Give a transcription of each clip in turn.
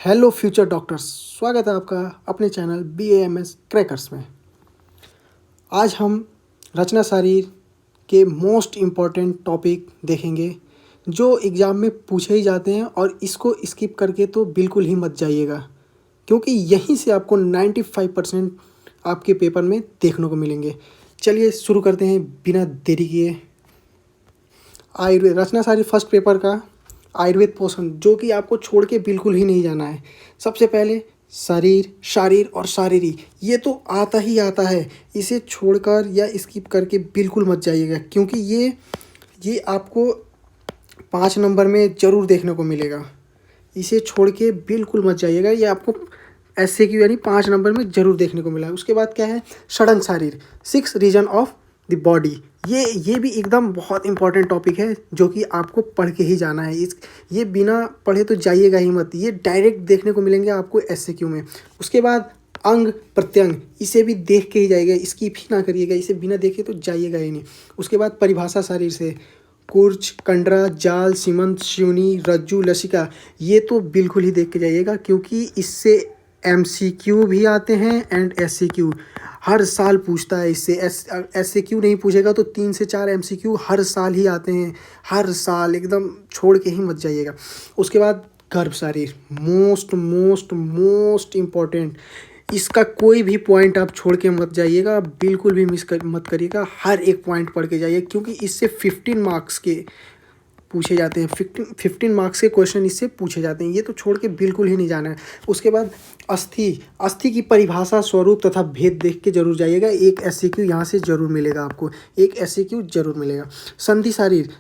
Hello future doctors, स्वागत है आपका अपने चैनल BAMS क्रैकर्स में। आज हम रचना शारीर के मोस्ट इम्पॉर्टेंट टॉपिक देखेंगे जो एग्ज़ाम में पूछे ही जाते हैं, और इसको स्किप करके तो बिल्कुल ही मत जाइएगा, क्योंकि यहीं से आपको 95% आपके पेपर में देखने को मिलेंगे। चलिए शुरू करते हैं बिना देरी किए। आयुर्वेद रचना शारीर फर्स्ट पेपर का आयुर्वेद पोर्शन, जो कि आपको छोड़ के बिल्कुल ही नहीं जाना है। सबसे पहले शरीर, शारीर और शारीरी, ये तो आता ही आता है। इसे छोड़कर या स्किप करके बिल्कुल मत जाइएगा, क्योंकि ये आपको 5 नंबर में ज़रूर देखने को मिलेगा। इसे छोड़ के बिल्कुल मत जाइएगा, ये आपको SAQ यानी 5 नंबर में ज़रूर देखने को मिला है। उसके बाद क्या है, षडंग शारीर, 6 रीजन ऑफ द बॉडी। ये भी एकदम बहुत इंपॉर्टेंट टॉपिक है, जो कि आपको पढ़ के ही जाना है। ये बिना पढ़े तो जाइएगा ही मत, ये डायरेक्ट देखने को मिलेंगे आपको SAQ में। उसके बाद अंग प्रत्यंग, इसे भी देख के ही जाइएगा, स्किप ही ना करिएगा, इसे बिना देखे तो जाइएगा ही नहीं। उसके बाद परिभाषा शारीर से कुर्च, कंडरा, जाल, सीमंत, श्योनि, रज्जु, लसिका, ये तो बिल्कुल ही देख के जाइएगा, क्योंकि इससे MCQ भी आते हैं एंड SAQ हर साल पूछता है। इससे SAQ नहीं पूछेगा तो 3 से 4 MCQ हर साल ही आते हैं, हर साल, एकदम छोड़ के ही मत जाइएगा। उसके बाद गर्भ शारीर, मोस्ट मोस्ट मोस्ट इम्पॉर्टेंट, इसका कोई भी पॉइंट आप छोड़ के मत जाइएगा, बिल्कुल भी मत करिएगा, हर एक पॉइंट पढ़ के जाइए, क्योंकि इससे 15 मार्क्स के पूछे जाते हैं। 15 मार्क्स के क्वेश्चन इससे पूछे जाते हैं, ये तो छोड़ के बिल्कुल ही नहीं जाना है। उसके बाद अस्थि की परिभाषा, स्वरूप तथा भेद देख के जरूर जाइएगा। एक SAQ यहाँ से जरूर मिलेगा आपको, एक SAQ जरूर मिलेगा। संधि शारीर,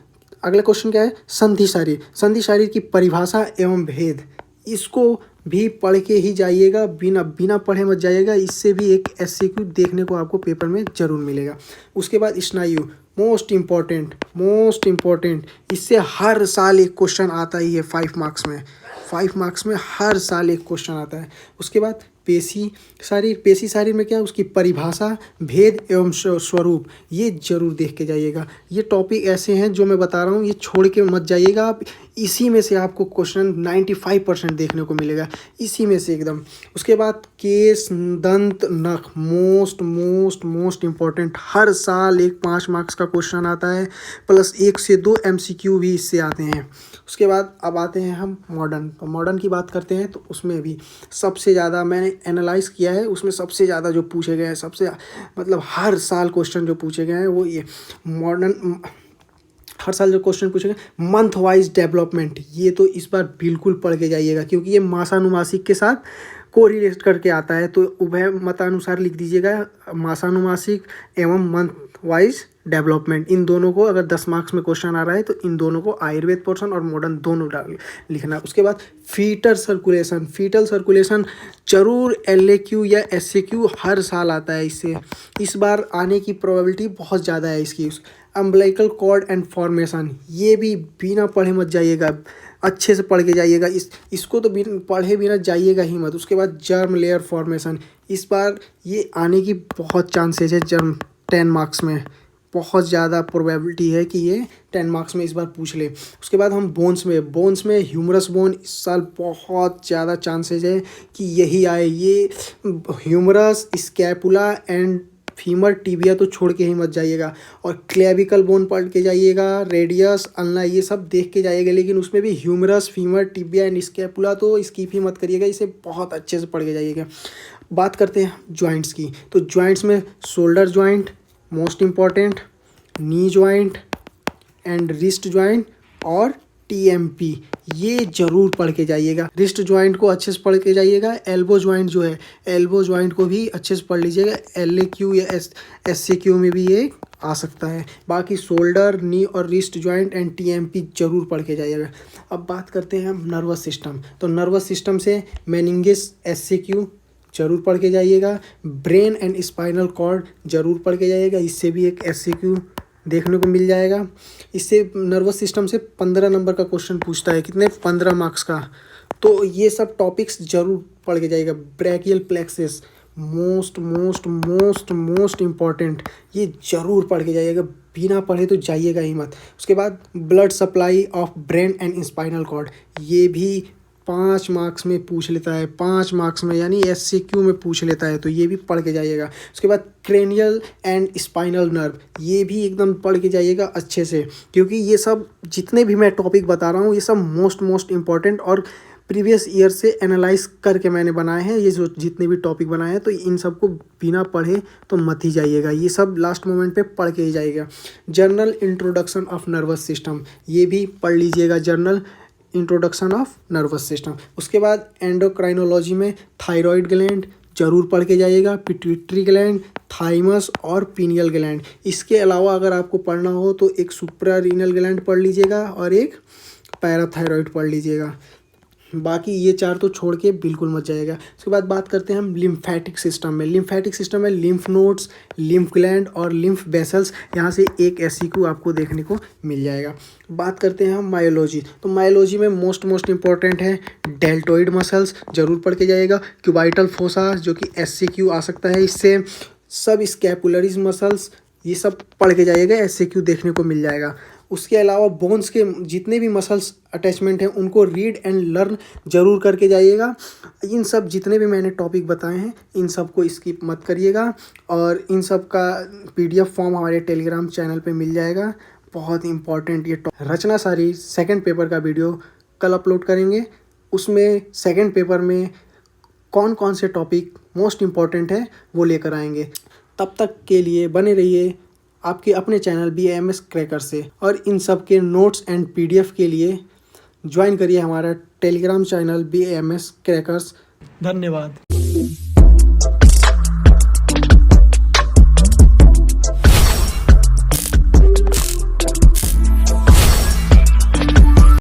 अगला क्वेश्चन क्या है, संधि शारीर की परिभाषा एवं भेद, इसको भी पढ़ के ही जाइएगा, बिना पढ़े मत जाइएगा, इससे भी एक SAQ देखने को आपको पेपर में ज़रूर मिलेगा। उसके बाद स्नायु, मोस्ट इम्पॉर्टेंट, इससे हर साल एक क्वेश्चन आता ही है। 5 मार्क्स में हर साल एक क्वेश्चन आता है। उसके बाद पेशी शारीर में क्या है, उसकी परिभाषा, भेद एवं स्वरूप, ये जरूर देख के जाइएगा। ये टॉपिक ऐसे हैं जो मैं बता रहा हूँ, ये छोड़ के मत जाइएगा आप, इसी में से आपको क्वेश्चन 95% देखने को मिलेगा, इसी में से एकदम। उसके बाद केस, दंत, नख, मोस्ट इम्पॉर्टेंट, हर साल एक 5 मार्क्स का क्वेश्चन आता है, प्लस 1 से 2 MCQ भी इससे आते हैं। उसके बाद अब आते हैं हम मॉडर्न। तो मॉडर्न की बात करते हैं, तो उसमें भी सबसे ज़्यादा मैंने एनालाइज किया है, उसमें सबसे ज़्यादा जो पूछे गए हैं, सबसे मतलब हर साल क्वेश्चन जो पूछे गए हैं वो ये मॉडर्न, हर साल जो क्वेश्चन पूछे गए मंथ वाइज डेवलपमेंट, ये तो इस बार बिल्कुल पढ़ के जाइएगा, क्योंकि ये मासानुमासिक के साथ कोरिलेट करके आता है। तो उभय मतानुसार लिख दीजिएगा, मासानुमासिक एवं मंथ वाइज डेवलपमेंट, इन दोनों को अगर 10 मार्क्स में क्वेश्चन आ रहा है तो इन दोनों को आयुर्वेद पोर्शन और मॉडर्न दोनों लिखना। उसके बाद फीटल सर्कुलेशन जरूर LAQ या SAQ हर साल आता है, इससे इस बार आने की प्रोबेबिलिटी बहुत ज़्यादा है इसकी। अम्बिलिकल कॉर्ड एंड फॉर्मेशन, ये भी बिना पढ़े मत जाइएगा, अच्छे से पढ़ के जाइएगा, इसको तो पढ़े बिना जाइएगा ही मत। उसके बाद जर्म लेयर फॉर्मेशन, इस बार ये आने की बहुत चांसेस है। जर्म 10 मार्क्स में बहुत ज़्यादा प्रोबेबिलिटी है कि ये 10 मार्क्स में इस बार पूछ ले। उसके बाद हम बोन्स में ह्यूमरस बोन, इस साल बहुत ज़्यादा चांसेस है कि यही आए। ये humerus, scapula and femur tibia तो छोड़ के ही मत जाइएगा, और क्लेविकल बोन पढ़ के जाइएगा, रेडियस, अल्ना, ये सब देख के जाइएगा, लेकिन उसमें भी humerus, femur, tibia and scapula तो स्किप ही मत करिएगा, इसे बहुत अच्छे से पढ़ के जाइएगा। बात करते हैं जॉइंट्स की, तो जॉइंट्स में shoulder joint most important, knee joint and wrist joint और TMP, ये जरूर पढ़ के जाइएगा। रिस्ट जॉइंट को अच्छे से पढ़ के जाइएगा। एल्बो जॉइंट जो है, एल्बो जॉइंट को भी अच्छे से पढ़ लीजिएगा, LAQ या SAQ में भी ये आ सकता है। बाकी शोल्डर, नी और रिस्ट जॉइंट एंड TMP जरूर पढ़ के जाइएगा। अब बात करते हैं हम नर्वस सिस्टम, तो नर्वस सिस्टम से मेनिंगस SAQ जरूर पढ़ के जाइएगा। ब्रेन एंड स्पाइनल कॉर्ड जरूर पढ़ के जाइएगा, इससे भी एक SAQ देखने को मिल जाएगा। इससे नर्वस सिस्टम से 15 नंबर का क्वेश्चन पूछता है, कितने, 15 मार्क्स का। तो ये सब टॉपिक्स जरूर पढ़ के जाइएगा। ब्रैकियल प्लेक्सिस, मोस्ट इम्पॉर्टेंट, ये जरूर पढ़ के जाइएगा, बिना पढ़े तो जाइएगा ही मत। उसके बाद blood supply of brain and spinal cord, ये भी 5 मार्क्स में पूछ लेता है, 5 मार्क्स में, यानी एससीक्यू में पूछ लेता है, तो ये भी पढ़ के जाइएगा। उसके बाद क्रेनियल एंड स्पाइनल नर्व, ये भी एकदम पढ़ के जाइएगा अच्छे से, क्योंकि ये सब जितने भी मैं टॉपिक बता रहा हूँ ये सब मोस्ट इम्पॉर्टेंट और प्रीवियस ईयर से एनालाइज करके मैंने बनाए हैं। ये जो जितने भी टॉपिक बनाए हैं, तो इन सबको बिना पढ़े तो मत ही जाइएगा, ये सब लास्ट मोमेंट पे पढ़ के ही जाइएगा। Journal introduction of nervous system, ये भी पढ़ लीजिएगा, journal introduction of nervous system. उसके बाद एंडोक्राइनोलॉजी में थायराइड ग्लैंड जरूर पढ़ के जाइएगा, पिट्यूटरी ग्लैंड, थाइमस और पीनियल ग्लैंड। इसके अलावा अगर आपको पढ़ना हो तो एक सुप्रारीनल ग्लैंड पढ़ लीजिएगा और एक पैराथायरॉइड पढ़ लीजिएगा। बाकी ये 4 तो छोड़ के बिल्कुल मत जाएगा। उसके बाद बात करते हैं हम लिम्फेटिक सिस्टम में। लिम्फेटिक सिस्टम में लिम्फ नोड्स, लिम्फ ग्लैंड और लिम्फ वेसल्स, यहाँ से एक एससीक्यू आपको देखने को मिल जाएगा। बात करते हैं हम मायोलॉजी, तो मायोलॉजी में मोस्ट इम्पॉर्टेंट है डेल्टोइड मसल्स, जरूर पढ़ के जाइएगा। क्यूबाइटल फोसा, जो कि एससीक्यू आ सकता है इससे। सब स्कैपुलरीज मसल्स, ये सब पढ़ के जाइएगा, एससीक्यू देखने को मिल जाएगा। उसके अलावा बोन्स के जितने भी मसल्स अटैचमेंट हैं उनको रीड एंड लर्न जरूर करके जाइएगा। इन सब जितने भी मैंने टॉपिक बताए हैं इन सब को स्किप मत करिएगा, और इन सब का पीडीएफ फॉर्म हमारे टेलीग्राम चैनल पे मिल जाएगा। बहुत इंपॉर्टेंट ये रचना सारी सेकंड पेपर का वीडियो कल अपलोड करेंगे। उसमें सेकंड पेपर में कौन कौन से टॉपिक मोस्ट इम्पॉर्टेंट है वो लेकर आएंगे। तब तक के लिए बने रहिए आपके अपने चैनल BAMS क्रैकर से, और इन सब के नोट्स एंड PDF के लिए ज्वाइन करिए हमारा टेलीग्राम चैनल BAMS क्रैकर्स। धन्यवाद।